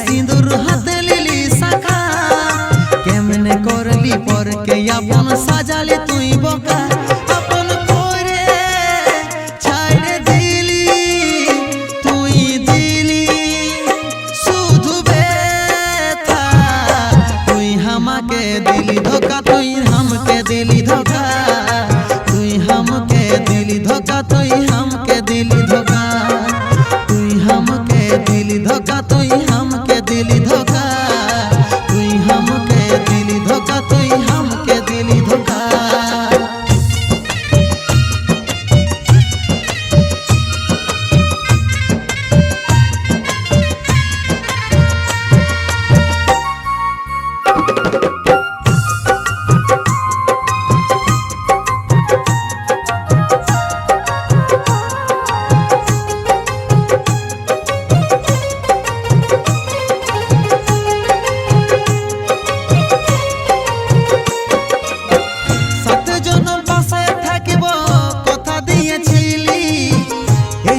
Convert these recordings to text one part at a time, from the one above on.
सिंदूर हाथे लिली शाखा केमने करली पर के अपन साजाले तुई बोका अपन करे छाड़े दिली तुई दिली शुधु बेथा तुई हमके दिली धोखा तुई हमके दिली धोखा तुई हमके दिली धोखा तुई हमके दिली धोखा तुई हमके दिली धोखा तुई हमके दिली धोखा तुई हमके दिली धोखा तुई हमके दिली धोखा।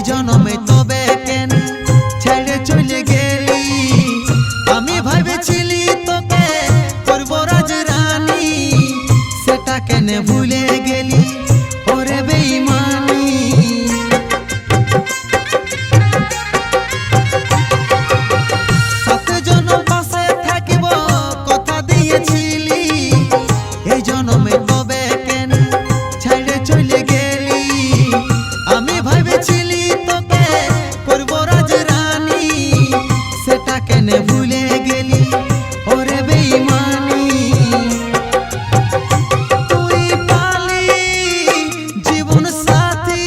জনমে তবে কেন ছেড়ে চলে গেলি আমি ভাবেছিলি তোকে করব রাজরানী সেটা কেন ভুলে গেলি ওরে বেঈমানি সাত জনম পাশে থাকিব কথা দিয়েছিলি এই জনমে তবে কেন ছেড়ে চলে গেলি আমি ভাবেছিলি ভুলে গেলি ওরে বেঈমানি তুই পালি জীবন সাথী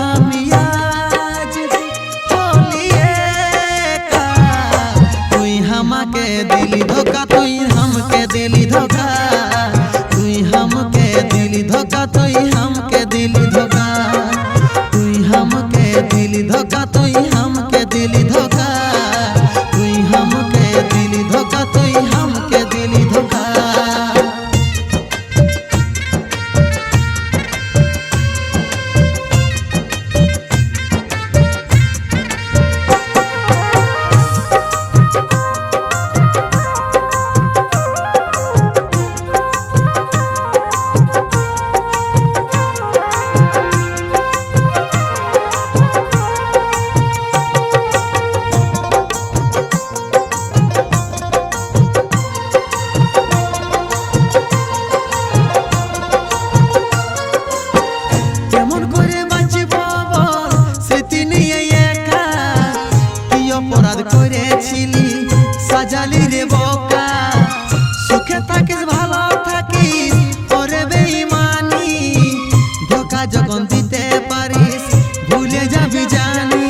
আমি আজ হলি একা তুই আমাকে দিলি ধোকা তুই हमके দিলি ধোকা তুই हमके দিলি ধোকা তুই हमके দিলি ধোকা তুই हमके দিলি ধোকা তুই हमके দিলি ধোকা তুই हमके दिली धोखा तुई हमके दिली धोखा। অপরাধ করেছিলি সাজালি রে বোকা সুখে থাকিস ভালো থাকিস ওরে বেঈমানি ধোকা যখন দিতে পারিস ভুলে যাবি জানি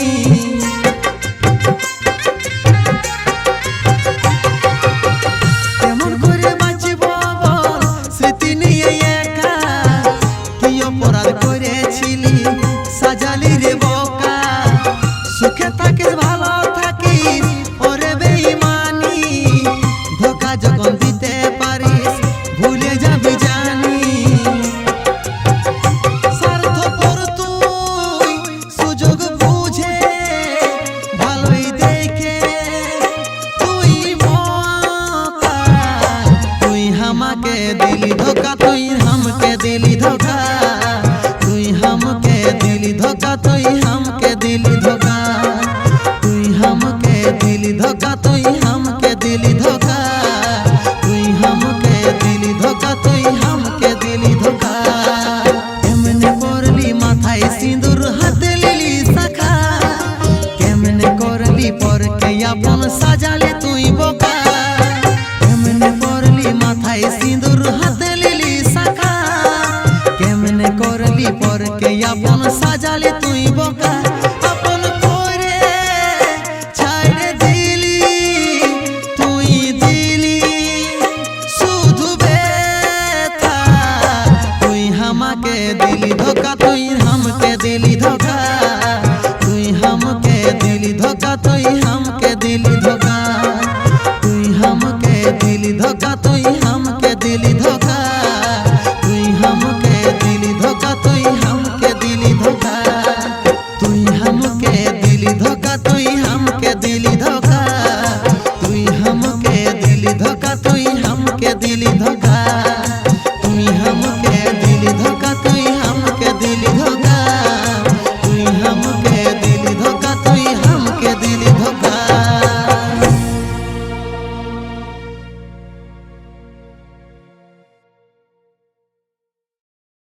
কেমন করে বাঁচিব বল স্মৃতি নিয়ে একা কি অপরাধ করেছিলি সাজালি রে বোকা সুখে থাকিস ভালো ওরে বেঈমানি ধোকা যখন দিতে পারিস ভুলে যাবি জানি স্বার্থপর তুই সুযোগ বুঝে ভালোই দেখে তুই মকা তুই আমাকে দিলি ধোকা তুই हमके দিলি ধোকা তুই हमके দিলি ধোকা তুই हमके দিলি ধোকা তুই हमके दिली धोखा तुई हमके दिली धोखा तुई हमके दिली धोखा तुई हमके दिली धोखा केमने करली माथाय सिंदूर हाथे लिली शाखा केमने करली पर के अपन साजाले तुई बोका केमने करली माथाय सिंदूर हाथे लिली शाखा केमने करली पर के अपन साजाले तुई बोका।